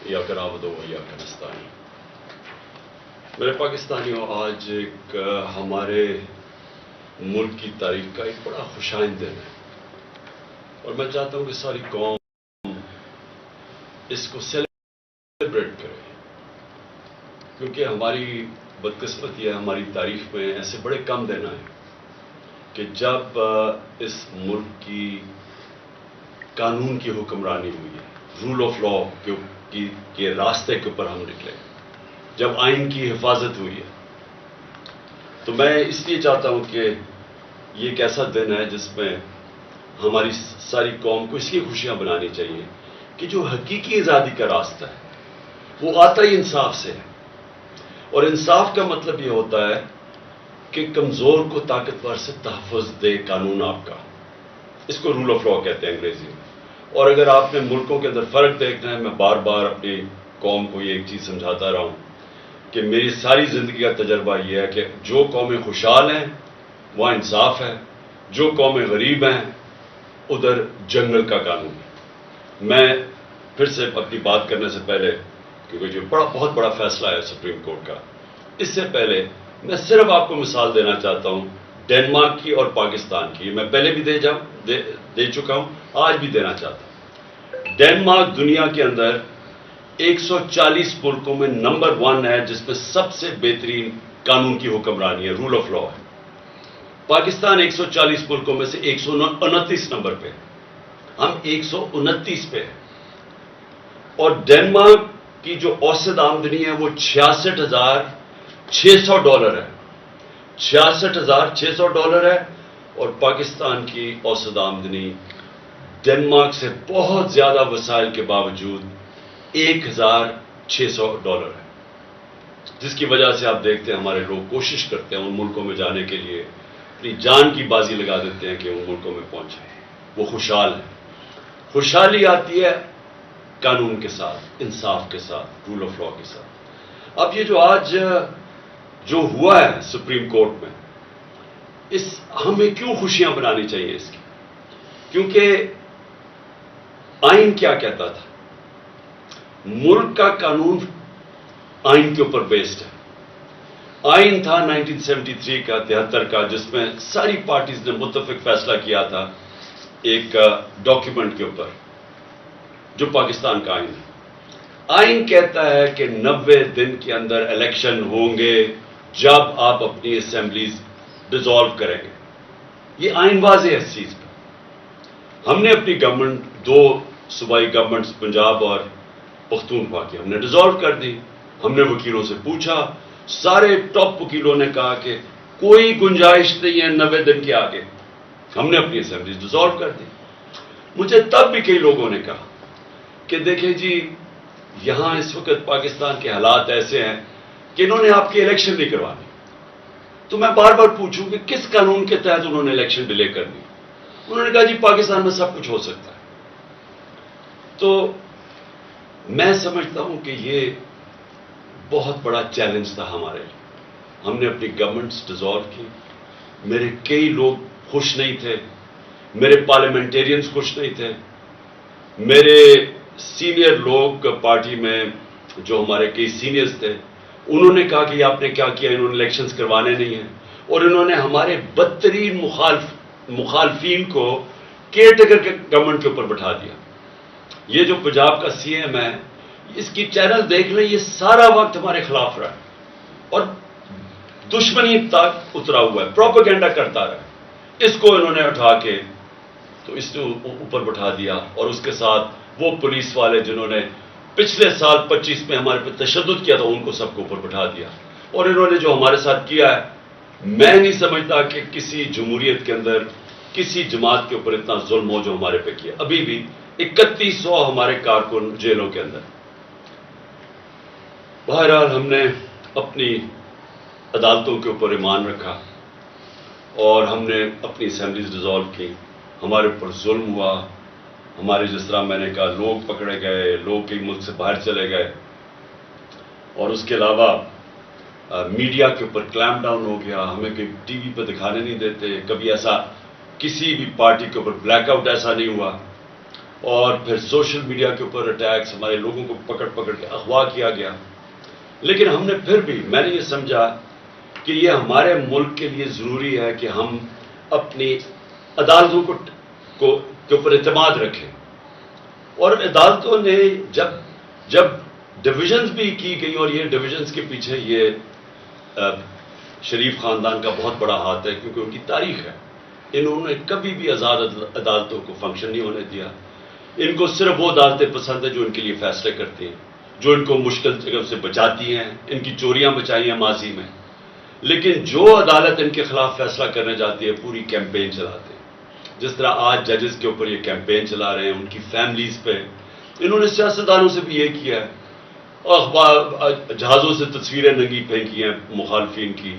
یا کرامدو یا کنستانی. میرے پاکستانیوں، آج ایک ہمارے ملک کی تاریخ کا ایک بڑا خوشائند دن ہے، اور میں چاہتا ہوں کہ ساری قوم اس کو سیلیبریٹ کرے، کیونکہ ہماری بدقسمتی ہے، ہماری تاریخ میں ایسے بڑے کم دن آئے کہ جب اس ملک کی قانون کی حکمرانی ہوئی ہے، رول آف لا کے راستے کے اوپر ہم نکلے، جب آئین کی حفاظت ہوئی ہے. تو میں اس لیے چاہتا ہوں کہ یہ ایک ایسا دن ہے جس میں ہماری ساری قوم کو اس لیے خوشیاں بنانی چاہیے کہ جو حقیقی آزادی کا راستہ ہے وہ آتا ہی انصاف سے ہے. اور انصاف کا مطلب یہ ہوتا ہے کہ کمزور کو طاقتور سے تحفظ دے قانون آپ کا. اس کو رول آف لا کہتے ہیں انگریزی میں. اور اگر آپ نے ملکوں کے اندر فرق دیکھنا ہے، میں بار بار اپنی قوم کو یہ ایک چیز سمجھاتا رہا ہوں کہ میری ساری زندگی کا تجربہ یہ ہے کہ جو قومیں خوشحال ہیں وہاں انصاف ہے، جو قومیں غریب ہیں ادھر جنگل کا قانون ہے. میں پھر سے اپنی بات کرنے سے پہلے، کیونکہ جو بہت بڑا فیصلہ ہے سپریم کورٹ کا، اس سے پہلے میں صرف آپ کو مثال دینا چاہتا ہوں ڈنمارک کی اور پاکستان کی. میں پہلے بھی دے چکا ہوں، آج بھی دینا چاہتا ہوں. ڈنمارک دنیا کے اندر 140 ملکوں میں نمبر 1 ہے جس میں سب سے بہترین قانون کی حکمرانی ہے، رول آف لا ہے. پاکستان 140 ملکوں میں سے 129 نمبر پہ، ہم 129 پہ ہیں. اور ڈنمارک کی جو اوسط آمدنی ہے وہ $66,600 ہے. $66,600 ہے. اور پاکستان کی اوسط آمدنی ڈنمارک سے بہت زیادہ وسائل کے باوجود $1,600 ہے. جس کی وجہ سے آپ دیکھتے ہیں ہمارے لوگ کوشش کرتے ہیں ان ملکوں میں جانے کے لیے، اپنی جان کی بازی لگا دیتے ہیں کہ ان ملکوں میں پہنچیں. وہ خوشحال ہیں. خوشحالی آتی ہے قانون کے ساتھ، انصاف کے ساتھ، رول آف لا کے ساتھ. اب یہ جو آج جو ہوا ہے سپریم کورٹ میں، ہمیں کیوں خوشیاں بنانی چاہیے اس کی؟ کیونکہ آئین کیا کہتا تھا؟ ملک کا قانون آئین کے اوپر بیسڈ ہے. آئین تھا 1973 کا، 73 کا، جس میں ساری پارٹیز نے متفق فیصلہ کیا تھا ایک ڈاکیومنٹ کے اوپر جو پاکستان کا آئین ہے. آئین کہتا ہے کہ 90 دن کے اندر الیکشن ہوں گے جب آپ اپنی اسمبلیز ڈیزالو کریں گے. یہ آئین واضح ہے اس چیز کا. ہم نے اپنی گورنمنٹ، 2 صوبائی گورنمنٹس پنجاب اور پختونخوا کی ہم نے ڈیزالو کر دی. ہم نے وکیلوں سے پوچھا، سارے ٹاپ وکیلوں نے کہا کہ کوئی گنجائش نہیں ہے 90 دن کے آگے. ہم نے اپنی اسمبلیز ڈیزالو کر دی. مجھے تب بھی کئی لوگوں نے کہا کہ دیکھیں جی، یہاں اس وقت پاکستان کے حالات ایسے ہیں کہ انہوں نے آپ کی الیکشن نہیں کروانی. تو میں بار بار پوچھوں کہ کس قانون کے تحت انہوں نے الیکشن ڈیلے کر دی؟ انہوں نے کہا جی پاکستان میں سب کچھ ہو سکتا ہے. تو میں سمجھتا ہوں کہ یہ بہت بڑا چیلنج تھا ہمارے لیے. ہم نے اپنی گورنمنٹس ڈیزالو کی. میرے کئی لوگ خوش نہیں تھے، میرے پارلیمنٹیرینز خوش نہیں تھے، میرے سینئر لوگ پارٹی میں جو ہمارے کئی سینئرز تھے انہوں نے کہا کہ آپ نے کیا کیا، انہوں نے الیکشنز کروانے نہیں ہیں. اور انہوں نے ہمارے بدترین مخالفین کو کیئر ٹیکر کے گورنمنٹ کے اوپر بٹھا دیا. یہ جو پنجاب کا سی ایم ہے، اس کی چینل دیکھ لیں، یہ سارا وقت ہمارے خلاف رہا ہے اور دشمنی تک اترا ہوا ہے، پروپیگنڈا کرتا رہا. اس کو انہوں نے اٹھا کے تو اس نے اوپر بٹھا دیا. اور اس کے ساتھ وہ پولیس والے جنہوں نے پچھلے سال 25 میں ہمارے پہ تشدد کیا تھا ان کو سب کو اوپر بٹھا دیا. اور انہوں نے جو ہمارے ساتھ کیا ہے، میں نہیں سمجھتا کہ کسی جمہوریت کے اندر کسی جماعت کے اوپر اتنا ظلم ہو جو ہمارے پہ کیا. ابھی بھی 3100 ہمارے کارکن جیلوں کے اندر. بہرحال ہم نے اپنی عدالتوں کے اوپر ایمان رکھا اور ہم نے اپنی اسمبلیز ڈیزالو کی. ہمارے اوپر ظلم ہوا، ہمارے جس طرح میں نے کہا لوگ پکڑے گئے، لوگ کئی ملک سے باہر چلے گئے. اور اس کے علاوہ میڈیا کے اوپر کلیمپ ڈاؤن ہو گیا. ہمیں کہ ٹی وی پہ دکھانے نہیں دیتے. کبھی ایسا کسی بھی پارٹی کے اوپر بلیک آؤٹ ایسا نہیں ہوا. اور پھر سوشل میڈیا کے اوپر اٹیکس، ہمارے لوگوں کو پکڑ پکڑ کے اغوا کیا گیا. لیکن ہم نے پھر بھی، میں نے یہ سمجھا کہ یہ ہمارے ملک کے لیے ضروری ہے کہ ہم اپنی عدالتوں کے اوپر اعتماد رکھیں. اور عدالتوں نے جب ڈویژنز بھی کی گئی، اور یہ ڈویژنز کے پیچھے یہ شریف خاندان کا بہت بڑا ہاتھ ہے، کیونکہ ان کی تاریخ ہے. انہوں نے کبھی بھی آزاد عدالتوں کو فنکشن نہیں ہونے دیا. ان کو صرف وہ عدالتیں پسند ہیں جو ان کے لیے فیصلے کرتی ہیں، جو ان کو مشکل جگہ سے بچاتی ہیں. ان کی چوریاں بچائی ہیں ماضی میں، لیکن جو عدالت ان کے خلاف فیصلہ کرنے جاتی ہے پوری کیمپین چلاتے ہیں. جس طرح آج ججز کے اوپر یہ کیمپین چلا رہے ہیں، ان کی فیملیز پہ. انہوں نے سیاستدانوں سے بھی یہ کیا ہے، جہازوں سے تصویریں ننگی پھینکی ہیں مخالفین کی.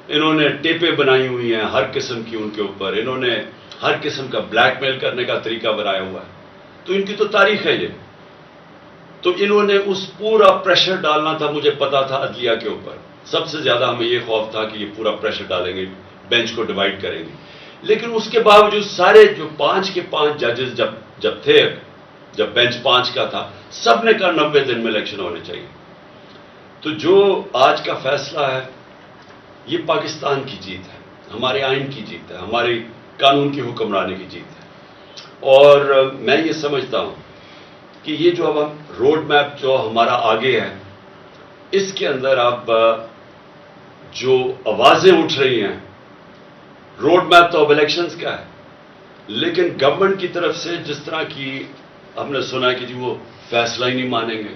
انہوں نے ٹیپیں بنائی ہوئی ہیں ہر قسم کی ان کے اوپر. انہوں نے ہر قسم کا بلیک میل کرنے کا طریقہ بنایا ہوا ہے. تو ان کی تو تاریخ ہے یہ. تو انہوں نے اس پورا پریشر ڈالنا تھا، مجھے پتا تھا عدلیہ کے اوپر. سب سے زیادہ ہمیں یہ خوف تھا کہ یہ پورا پریشر ڈالیں گے، بینچ کو ڈیوائڈ کریں گے. لیکن اس کے باوجود سارے جو 5 کے 5 ججز جب تھے، جب بینچ 5 کا تھا، سب نے کہا 90 دن میں الیکشن ہونے چاہیے. تو جو آج کا فیصلہ ہے یہ پاکستان کی جیت ہے، ہمارے آئین کی جیت ہے، ہماری قانون کی حکمرانی کی جیت ہے. اور میں یہ سمجھتا ہوں کہ یہ جو اب ہم روڈ میپ جو ہمارا آگے ہے، اس کے اندر اب جو آوازیں اٹھ رہی ہیں، روڈ میپ تو اب الیکشنز کا ہے، لیکن گورنمنٹ کی طرف سے جس طرح کی ہم نے سنا ہے کہ جی وہ فیصلہ ہی نہیں مانیں گے.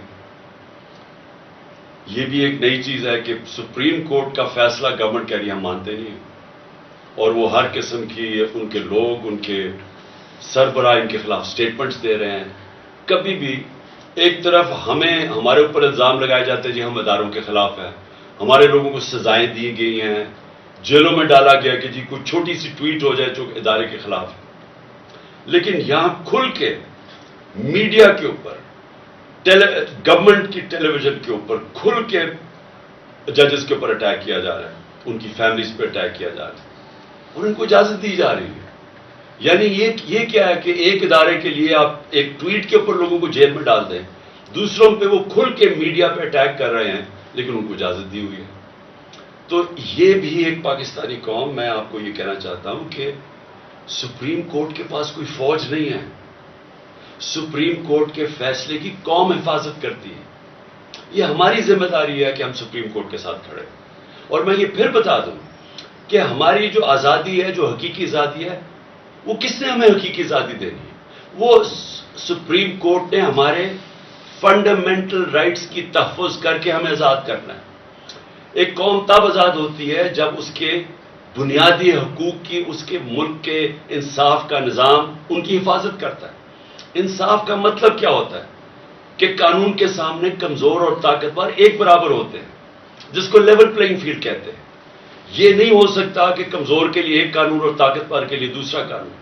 یہ بھی ایک نئی چیز ہے کہ سپریم کورٹ کا فیصلہ گورنمنٹ کہہ رہی ہے ہم مانتے نہیں ہیں. اور وہ ہر قسم کی ان کے لوگ، ان کے سربراہ ان کے خلاف سٹیٹمنٹس دے رہے ہیں. کبھی بھی ایک طرف ہمارے اوپر الزام لگائے جاتے ہیں جی ہم اداروں کے خلاف ہیں، ہمارے لوگوں کو سزائیں دی گئی ہیں، جیلوں میں ڈالا گیا کہ جی کوئی چھوٹی سی ٹویٹ ہو جائے جو ادارے کے خلاف ہے. لیکن یہاں کھل کے میڈیا کے اوپر، گورنمنٹ کی ٹیلی ویژن کے اوپر کھل کے ججز کے اوپر اٹیک کیا جا رہا ہے، ان کی فیملیز پہ اٹیک کیا جا رہا ہے، اور ان کو اجازت دی جا رہی ہے. یعنی یہ کیا ہے کہ ایک ادارے کے لیے آپ ایک ٹویٹ کے اوپر لوگوں کو جیل میں ڈال دیں، دوسروں پہ وہ کھل کے میڈیا پہ اٹیک کر رہے ہیں، لیکن ان کو اجازت دی ہوئی ہے. تو یہ بھی ایک پاکستانی قوم، میں آپ کو یہ کہنا چاہتا ہوں کہ سپریم کورٹ کے پاس کوئی فوج نہیں ہے. سپریم کورٹ کے فیصلے کی قوم حفاظت کرتی ہے. یہ ہماری ذمہ داری ہے کہ ہم سپریم کورٹ کے ساتھ کھڑے. اور میں یہ پھر بتا دوں کہ ہماری جو آزادی ہے، جو حقیقی آزادی ہے، وہ کس نے ہمیں حقیقی آزادی دینی ہے؟ وہ سپریم کورٹ نے ہمارے فنڈامنٹل رائٹس کی تحفظ کر کے ہمیں آزاد کرنا ہے. ایک قوم تب آزاد ہوتی ہے جب اس کے بنیادی حقوق کی، اس کے ملک کے انصاف کا نظام ان کی حفاظت کرتا ہے. انصاف کا مطلب کیا ہوتا ہے؟ کہ قانون کے سامنے کمزور اور طاقتور ایک برابر ہوتے ہیں، جس کو لیول پلینگ فیلڈ کہتے ہیں. یہ نہیں ہو سکتا کہ کمزور کے لیے ایک قانون اور طاقتور کے لیے دوسرا قانون.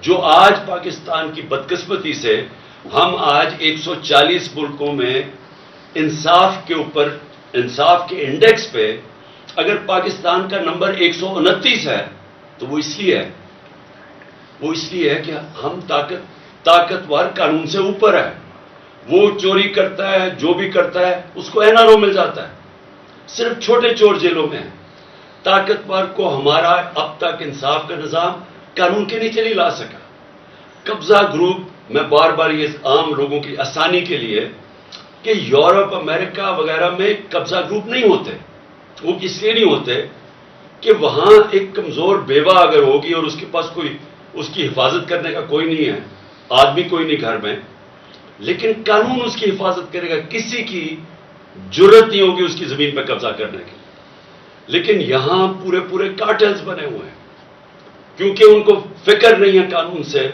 جو آج پاکستان کی بدقسمتی سے ہم آج 140 ملکوں میں انصاف کے اوپر، انصاف کے انڈیکس پہ اگر پاکستان کا نمبر 129 ہے تو وہ اس لیے ہے کہ ہم طاقتور قانون سے اوپر ہے. وہ چوری کرتا ہے، جو بھی کرتا ہے اس کو این آر او مل جاتا ہے. صرف چھوٹے چور جیلوں میں ہیں. طاقتور کو ہمارا اب تک انصاف کا نظام قانون کے نیچے نہیں لا سکا. قبضہ گروپ، میں بار بار یہ عام لوگوں کی آسانی کے لیے کہ یورپ، امریکہ وغیرہ میں قبضہ گروپ نہیں ہوتے. وہ اس لیے نہیں ہوتے کہ وہاں ایک کمزور بیوہ اگر ہوگی اور اس کے پاس کوئی اس کی حفاظت کرنے کا کوئی نہیں ہے، آدمی کوئی نہیں گھر میں، لیکن قانون اس کی حفاظت کرے گا. کسی کی جرت نہیں ہوگی اس کی زمین پہ قبضہ کرنے کی. لیکن یہاں پورے کارٹلز بنے ہوئے ہیں، کیونکہ ان کو فکر نہیں ہے قانون سے.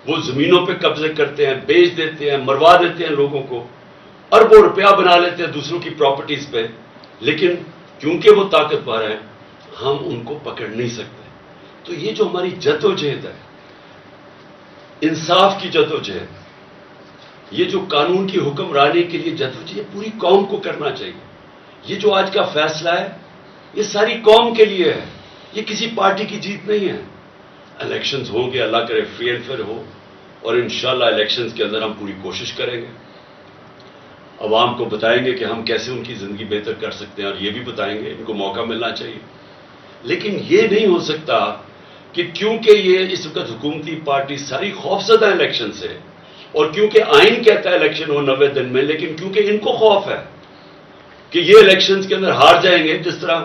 وہ زمینوں پہ قبضے کرتے ہیں، بیچ دیتے ہیں، مروا دیتے ہیں لوگوں کو، اربوں روپیہ بنا لیتے ہیں دوسروں کی پراپرٹیز پہ. لیکن کیونکہ وہ طاقتور ہیں ہم ان کو پکڑ نہیں سکتے. تو یہ جو ہماری جدوجہد ہے، انصاف کی جدوجہد، یہ جو قانون کی حکمرانی کے لیے جدوجہد پوری قوم کو کرنا چاہیے. یہ جو آج کا فیصلہ ہے یہ ساری قوم کے لیے ہے، یہ کسی پارٹی کی جیت نہیں ہے. الیکشنز ہوں گے، اللہ کرے فری اینڈ فیئر ہو، اور انشاءاللہ الیکشنز کے اندر ہم پوری کوشش کریں گے، عوام کو بتائیں گے کہ ہم کیسے ان کی زندگی بہتر کر سکتے ہیں، اور یہ بھی بتائیں گے ان کو موقع ملنا چاہیے۔ لیکن یہ نہیں ہو سکتا کہ کیونکہ یہ اس وقت حکومتی پارٹی ساری خوفزدہ ہے الیکشن سے، اور کیونکہ آئین کہتا ہے الیکشن ہو 90 دن میں، لیکن کیونکہ ان کو خوف ہے کہ یہ الیکشنز کے اندر ہار جائیں گے، جس طرح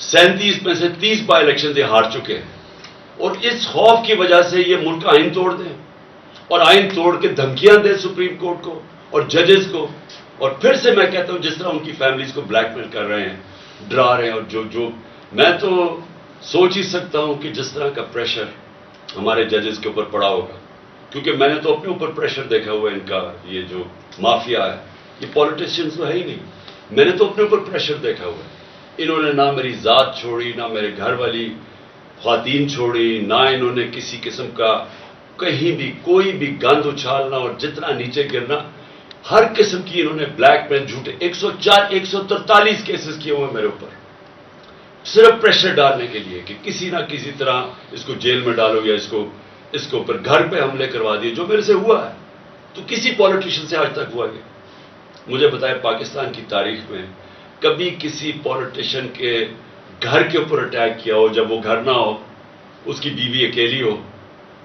37 میں سے 30 بائی الیکشن یہ ہار چکے ہیں، اور اس خوف کی وجہ سے یہ ملک آئین توڑ دیں، اور آئین توڑ کے دھمکیاں دیں سپریم کورٹ کو اور ججز کو، اور پھر سے میں کہتا ہوں جس طرح ان کی فیملیز کو بلیک میل کر رہے ہیں، ڈرا رہے ہیں، اور جو میں تو سوچ ہی سکتا ہوں کہ جس طرح کا پریشر ہمارے ججز کے اوپر پڑا ہوگا، کیونکہ میں نے تو اپنے اوپر پریشر دیکھا ہوا ہے، ان کا یہ جو مافیا ہے، یہ پولیٹیشینز تو ہے ہی نہیں، میں نے تو اپنے اوپر پریشر دیکھا ہوا ہے۔ انہوں نے نہ میری ذات چھوڑی، نہ میرے گھر والی خواتین چھوڑی، نہ انہوں نے کسی قسم کا کہیں بھی کوئی بھی گند اچھالنا اور جتنا نیچے گرنا، ہر قسم کی انہوں نے بلیک میل، جھوٹے 143 کیسز کیے ہوئے میرے اوپر، صرف پریشر ڈالنے کے لیے کہ کسی نہ کسی طرح اس کو جیل میں ڈالو، یا اس کے اوپر گھر پہ حملے کروا دیے، جو میرے سے ہوا ہے تو کسی پولیٹیشین سے آج تک ہوا ہے؟ مجھے بتائے پاکستان کی تاریخ میں کبھی کسی پولیٹیشین کے گھر کے اوپر اٹیک کیا ہو جب وہ گھر نہ ہو، اس کی بیوی اکیلی ہو،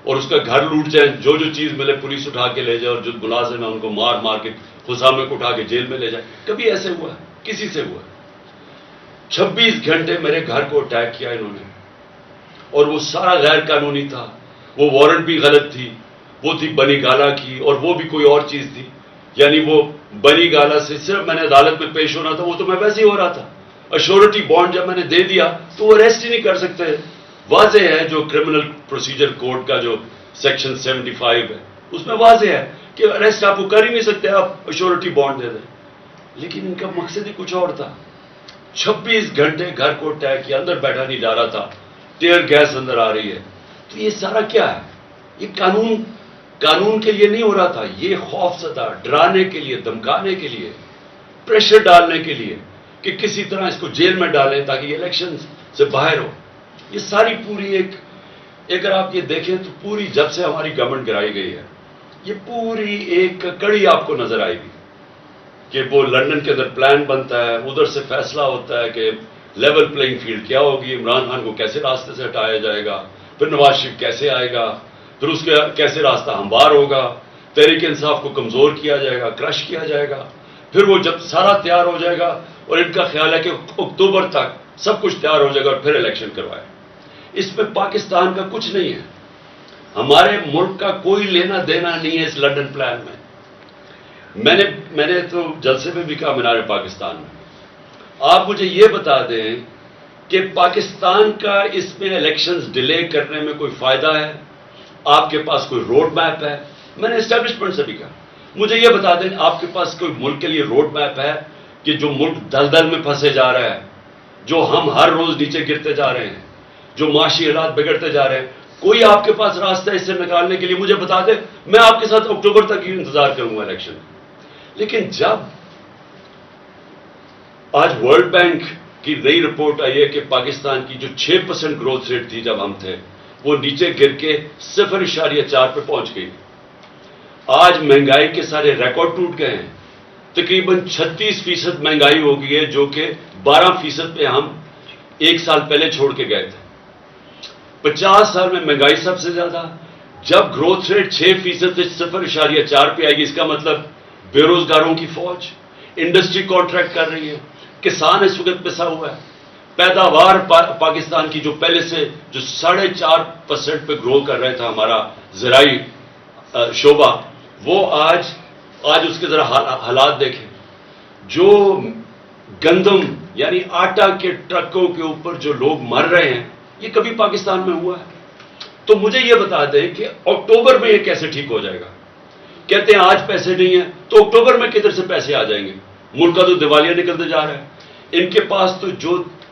اور اس کا گھر لوٹ جائے، جو چیز ملے پولیس اٹھا کے لے جائے، اور جو ملازم ہیں ان کو مار مار کے خزامے کو اٹھا کے جیل میں لے جائے؟ کبھی ایسے ہوا ہے؟ کسی سے ہوا ہے؟ 26 گھنٹے میرے گھر کو اٹیک کیا انہوں نے، اور وہ سارا غیر قانونی تھا، وہ وارنٹ بھی غلط تھی، وہ تھی بنی گالا کی، اور وہ بھی کوئی اور چیز تھی، یعنی وہ بنی گالا سے صرف میں نے عدالت میں پیش ہونا تھا، وہ تو میں ویسے ہی ہو رہا تھا، ایشورٹی بانڈ جب میں نے دے دیا تو وہ ریسٹ ہی نہیں کر سکتے۔ واضح ہے جو کرمنل پروسیجر کوڈ کا جو سیکشن 75 ہے، اس میں واضح ہے کہ اریسٹ آپ کو کر ہی نہیں سکتے، آپ ایشورٹی بانڈ دے دیں، لیکن ان کا مقصد ہی کچھ اور تھا۔ 26 گھنٹے گھر کو اٹیک کیا، اندر بیٹھا نہیں جا رہا تھا، ٹیئر گیس اندر آ رہی ہے، تو یہ سارا کیا ہے؟ یہ قانون کے لیے نہیں ہو رہا تھا، یہ خوف زدہ، ڈرانے کے لیے، دھمکانے کے لیے، پریشر ڈالنے کے لیے کہ کسی طرح اس کو جیل میں ڈالیں تاکہ یہ الیکشن سے باہر ہو۔ یہ ساری پوری اگر آپ یہ دیکھیں تو پوری جب سے ہماری گورنمنٹ گرائی گئی ہے، یہ پوری ایک کڑی آپ کو نظر آئے گی کہ وہ لندن کے اندر پلان بنتا ہے، ادھر سے فیصلہ ہوتا ہے کہ لیول پلینگ فیلڈ کیا ہوگی، عمران خان کو کیسے راستے سے ہٹایا جائے گا، پھر نواز شریف کیسے آئے گا، پھر اس کا کیسے راستہ ہموار ہوگا، تحریک انصاف کو کمزور کیا جائے گا، کرش کیا جائے گا، پھر وہ جب سارا تیار ہو جائے گا، اور ان کا خیال ہے کہ اکتوبر تک سب کچھ تیار ہو جائے گا اور پھر الیکشن کروائے۔ اس میں پاکستان کا کچھ نہیں ہے، ہمارے ملک کا کوئی لینا دینا نہیں ہے اس لنڈن پلان میں۔ میں نے تو جلسے میں بھی کہا مینار پاکستان میں، آپ مجھے یہ بتا دیں کہ پاکستان کا اس میں الیکشنز ڈیلے کرنے میں کوئی فائدہ ہے؟ آپ کے پاس کوئی روڈ میپ ہے؟ میں نے اسٹیبلشمنٹ سے بھی کہا، مجھے یہ بتا دیں آپ کے پاس کوئی ملک کے لیے روڈ میپ ہے کہ جو ملک دلدل میں پھنسے جا رہا ہے، جو ہم ہر روز نیچے گرتے جا رہے ہیں، جو معاشی حالات بگڑتے جا رہے ہیں، کوئی آپ کے پاس راستہ اس سے نکالنے کے لیے مجھے بتا دیں، میں آپ کے ساتھ اکتوبر تک ہی انتظار کروں گا الیکشن۔ لیکن جب آج ورلڈ بینک کی نئی رپورٹ آئی ہے کہ پاکستان کی جو 6% گروتھ ریٹ تھی جب ہم تھے، وہ نیچے گر کے 0.4 پہ پہنچ گئی۔ آج مہنگائی کے سارے ریکارڈ ٹوٹ گئے ہیں، تقریباً 36% مہنگائی ہو گئی ہے، جو کہ 12% پہ ہم 1 سال پہلے چھوڑ کے گئے تھے۔ 50 سال میں مہنگائی سب سے زیادہ، جب گروتھ ریٹ 6% سے 0.4 پہ آئے گی، اس کا مطلب بے روزگاروں کی فوج، انڈسٹری کانٹریکٹ کر رہی ہے، کسان اس وقت پسا ہوا ہے، پیداوار پاکستان کی جو پہلے سے جو 4.5% پہ گرو کر رہا تھا ہمارا زرعی شعبہ، وہ آج اس کے ذرا حالات دیکھیں، جو گندم یعنی آٹا کے ٹرکوں کے اوپر جو لوگ مر رہے ہیں، یہ کبھی پاکستان میں ہوا ہے؟ تو مجھے یہ بتا دیں کہ اکتوبر میں یہ کیسے ٹھیک ہو جائے گا؟ کہتے ہیں آج پیسے نہیں ہیں، تو اکتوبر میں کدھر سے پیسے آ جائیں گے؟ ملک کا تو دیوالیہ نکلتے جا رہا ہے۔ ان کے پاس تو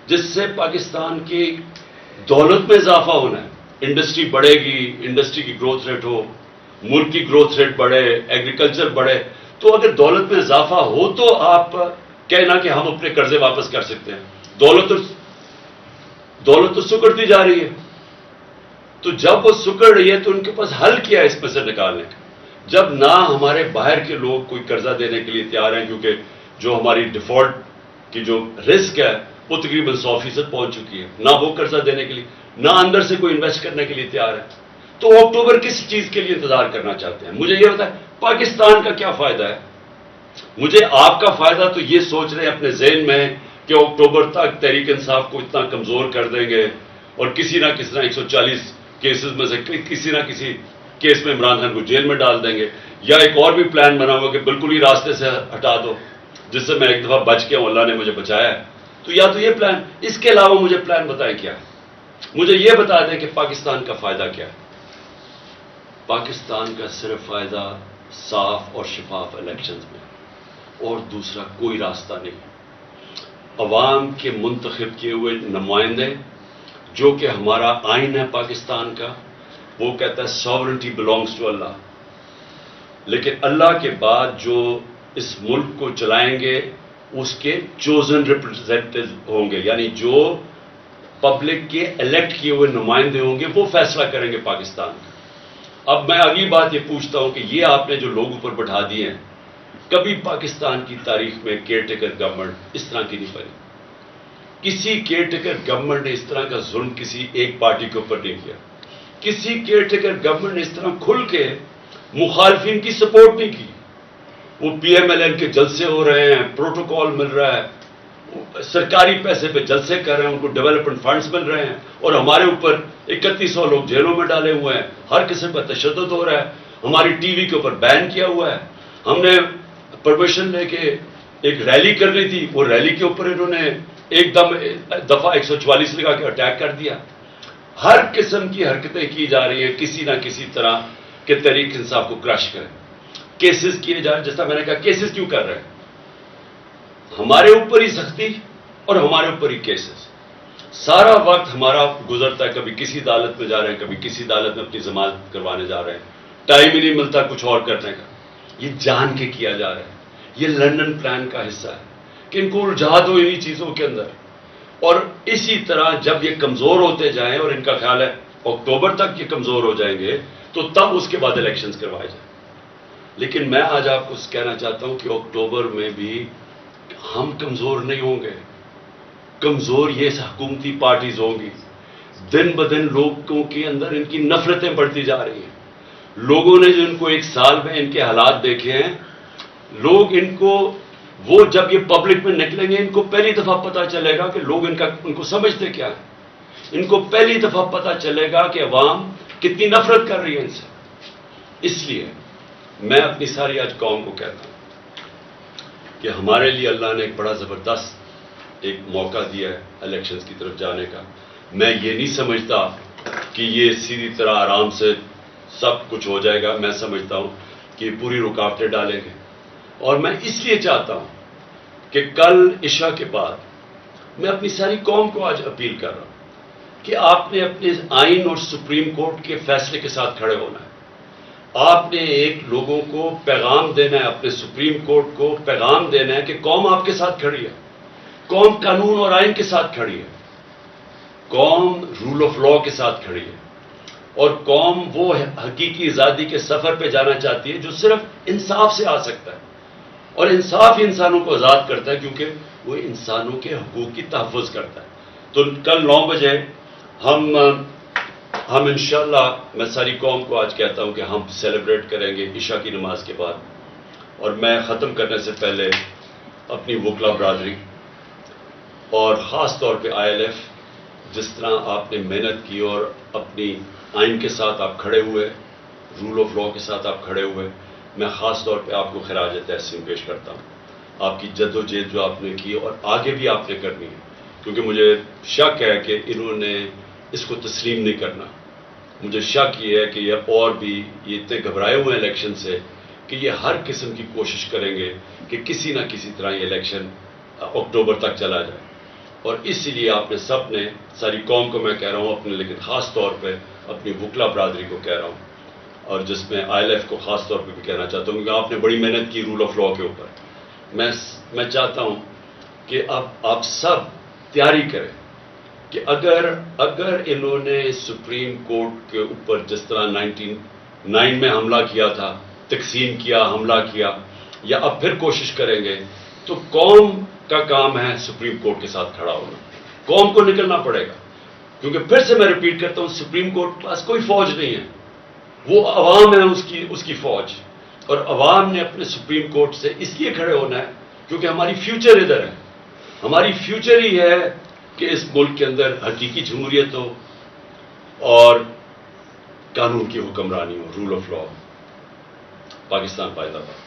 جس سے پاکستان کی دولت میں اضافہ ہونا ہے، انڈسٹری بڑھے گی، انڈسٹری کی گروتھ ریٹ ہو، ملک کی گروتھ ریٹ بڑھے، ایگریکلچر بڑھے، تو اگر دولت میں اضافہ ہو تو آپ کہنا کہ ہم اپنے قرضے واپس کر سکتے ہیں۔ دولت تو سکڑتی جا رہی ہے، تو جب وہ سکڑ رہی ہے تو ان کے پاس حل کیا ہے اس میں سے نکالنے کا؟ جب نہ ہمارے باہر کے لوگ کوئی قرضہ دینے کے لیے تیار ہیں، کیونکہ جو ہماری ڈیفالٹ کی جو رسک ہے وہ تقریباً 100% پہنچ چکی ہے، نہ وہ قرضہ دینے کے لیے، نہ اندر سے کوئی انویسٹ کرنے کے لیے تیار ہے، تو اکتوبر کس چیز کے لیے انتظار کرنا چاہتے ہیں؟ مجھے یہ بتائیں، پاکستان کا کیا فائدہ ہے؟ مجھے آپ کا فائدہ تو یہ سوچ رہے ہیں اپنے ذہن میں کہ اکتوبر تک تحریک انصاف کو اتنا کمزور کر دیں گے اور کسی نہ کسی 140 کیسز میں سے کسی نہ کسی کیس میں عمران خان کو جیل میں ڈال دیں گے، یا ایک اور بھی پلان بنا ہوا کہ بالکل ہی راستے سے ہٹا دو، جس سے میں ایک دفعہ بچ گیا ہوں، اللہ نے مجھے بچایا ہے۔ تو یا تو یہ پلان، اس کے علاوہ مجھے پلان بتائیں کیا ہے؟ مجھے یہ بتا دیں کہ پاکستان کا فائدہ کیا ہے؟ پاکستان کا صرف فائدہ صاف اور شفاف الیکشنز میں، اور دوسرا کوئی راستہ نہیں۔ عوام کے منتخب کیے ہوئے نمائندے، جو کہ ہمارا آئین ہے پاکستان کا، وہ کہتا ہے ساورنٹی بلانگس ٹو اللہ، لیکن اللہ کے بعد جو اس ملک کو چلائیں گے اس کے چوزن ریپرزینٹیو ہوں گے، یعنی جو پبلک کے الیکٹ کیے ہوئے نمائندے ہوں گے وہ فیصلہ کریں گے پاکستان کا۔ اب میں اگلی بات یہ پوچھتا ہوں کہ یہ آپ نے جو لوگ اوپر بٹھا دیے ہیں، کبھی پاکستان کی تاریخ میں کیئر ٹیکر گورنمنٹ اس طرح کی نہیں بنی۔ کسی کیئر ٹیکر گورنمنٹ نے اس طرح کا ظلم کسی ایک پارٹی کے اوپر نہیں کیا۔ کسی کیئر ٹیکر گورنمنٹ نے اس طرح کھل کے مخالفین کی سپورٹ نہیں کی۔ وہ پی ایم ایل این کے جلسے ہو رہے ہیں، پروٹوکول مل رہا ہے، سرکاری پیسے پہ جلسے کر رہے ہیں، ان کو ڈیولپمنٹ فنڈز مل رہے ہیں، اور ہمارے اوپر 3100 لوگ جیلوں میں ڈالے ہوئے ہیں، ہر قسم کا تشدد ہو رہا ہے، ہماری ٹی وی کے اوپر بین کیا ہوا ہے۔ ہم نے پرمیشن لے کے ایک ریلی کرنی تھی، وہ ریلی کے اوپر انہوں نے ایک دم دفعہ 144 لگا کے اٹیک کر دیا۔ ہر قسم کی حرکتیں کی جا رہی ہیں کسی نہ کسی طرح کہ تحریک انصاف کو کرش کریں۔ کیسز کیے جا رہے ہیں، جیسا میں نے کہا کیسز کیوں کر رہے ہیں؟ ہمارے اوپر ہی سختی اور ہمارے اوپر ہی کیسز، سارا وقت ہمارا گزرتا ہے، کبھی کسی عدالت میں جا رہے ہیں، کبھی کسی عدالت میں اپنی ضمانت کروانے جا رہے ہیں، ٹائم ہی نہیں ملتا کچھ اور کرنے کا۔ یہ جان کے کیا جا رہا ہے، یہ لندن پلان کا حصہ ہے کہ ان کو الجھا دو انہی چیزوں کے اندر، اور اسی طرح جب یہ کمزور ہوتے جائیں، اور ان کا خیال ہے اکتوبر تک یہ کمزور ہو جائیں گے تو تب اس کے بعد الیکشنز کروائے جائیں۔ لیکن میں آج آپ کو کہنا چاہتا ہوں کہ اکتوبر میں بھی ہم کمزور نہیں ہوں گے، کمزور یہ حکومتی پارٹیز ہوں گی۔ دن بدن لوگوں کے اندر ان کی نفرتیں بڑھتی جا رہی ہیں۔ لوگوں نے جو ان کو ایک سال میں ان کے حالات دیکھے ہیں، لوگ ان کو، وہ جب یہ پبلک میں نکلیں گے ان کو پہلی دفعہ پتہ چلے گا کہ لوگ ان کو سمجھتے کیا ہیں۔ ان کو پہلی دفعہ پتہ چلے گا کہ عوام کتنی نفرت کر رہی ہے ان سے۔ اس لیے میں اپنی ساری آج قوم کو کہتا ہوں کہ ہمارے لیے اللہ نے ایک بڑا زبردست ایک موقع دیا ہے الیکشنز کی طرف جانے کا۔ میں یہ نہیں سمجھتا کہ یہ سیدھی طرح آرام سے سب کچھ ہو جائے گا، میں سمجھتا ہوں کہ پوری رکاوٹیں ڈالیں گے، اور میں اس لیے چاہتا ہوں کہ کل عشاء کے بعد میں اپنی ساری قوم کو آج اپیل کر رہا ہوں کہ آپ نے اپنے آئین اور سپریم کورٹ کے فیصلے کے ساتھ کھڑے ہونا ہے۔ آپ نے ایک لوگوں کو پیغام دینا ہے، اپنے سپریم کورٹ کو پیغام دینا ہے کہ قوم آپ کے ساتھ کھڑی ہے، قوم قانون اور آئین کے ساتھ کھڑی ہے، قوم رول آف لا کے ساتھ کھڑی ہے، اور قوم وہ حقیقی آزادی کے سفر پہ جانا چاہتی ہے جو صرف انصاف سے آ سکتا ہے، اور انصاف ہی انسانوں کو آزاد کرتا ہے، کیونکہ وہ انسانوں کے حقوق کی تحفظ کرتا ہے۔ تو کل 9 بجے ہم انشاءاللہ، میں ساری قوم کو آج کہتا ہوں کہ ہم سیلیبریٹ کریں گے عشاء کی نماز کے بعد۔ اور میں ختم کرنے سے پہلے اپنی وکلا برادری اور خاص طور پہ آئی ایل ایف، جس طرح آپ نے محنت کی اور اپنی آئین کے ساتھ آپ کھڑے ہوئے، رول آف لا کے ساتھ آپ کھڑے ہوئے، میں خاص طور پہ آپ کو خراج تحسین پیش کرتا ہوں۔ آپ کی جد و جہد جو آپ نے کی اور آگے بھی آپ نے کرنی ہے، کیونکہ مجھے شک ہے کہ انہوں نے اس کو تسلیم نہیں کرنا۔ مجھے شک یہ ہے کہ یہ اور بھی یہ اتنے گھبرائے ہوئے ہیں الیکشن سے کہ یہ ہر قسم کی کوشش کریں گے کہ کسی نہ کسی طرح یہ الیکشن اکتوبر تک چلا جائے۔ اور اسی لیے آپ نے سب نے، ساری قوم کو میں کہہ رہا ہوں اپنے، لیکن خاص طور پہ اپنی وکلا برادری کو کہہ رہا ہوں، اور جس میں آئی ایل ایف کو خاص طور پہ بھی کہنا چاہتا ہوں، کیونکہ آپ نے بڑی محنت کی رول آف لا کے اوپر۔ میں چاہتا ہوں کہ اب آپ سب تیاری کریں کہ اگر انہوں نے سپریم کورٹ کے اوپر جس طرح 1999 میں حملہ کیا تھا، تقسیم کیا، حملہ کیا، یا اب پھر کوشش کریں گے، تو قوم کا کام ہے سپریم کورٹ کے ساتھ کھڑا ہونا. قوم کو نکلنا پڑے گا، کیونکہ پھر سے میں ریپیٹ کرتا ہوں، سپریم کورٹ کے پاس کوئی فوج نہیں ہے، وہ عوام ہے اس کی فوج. اور عوام نے اپنے سپریم کورٹ سے اس لیے کھڑے ہونا ہے کیونکہ ہماری فیوچر ادھر ہے. ہماری فیوچر ہی ہے کہ اس ملک کے اندر حقیقی جمہوریت ہو اور قانون کی حکمرانی ہو، رول آف لا. پاکستان پائیدار.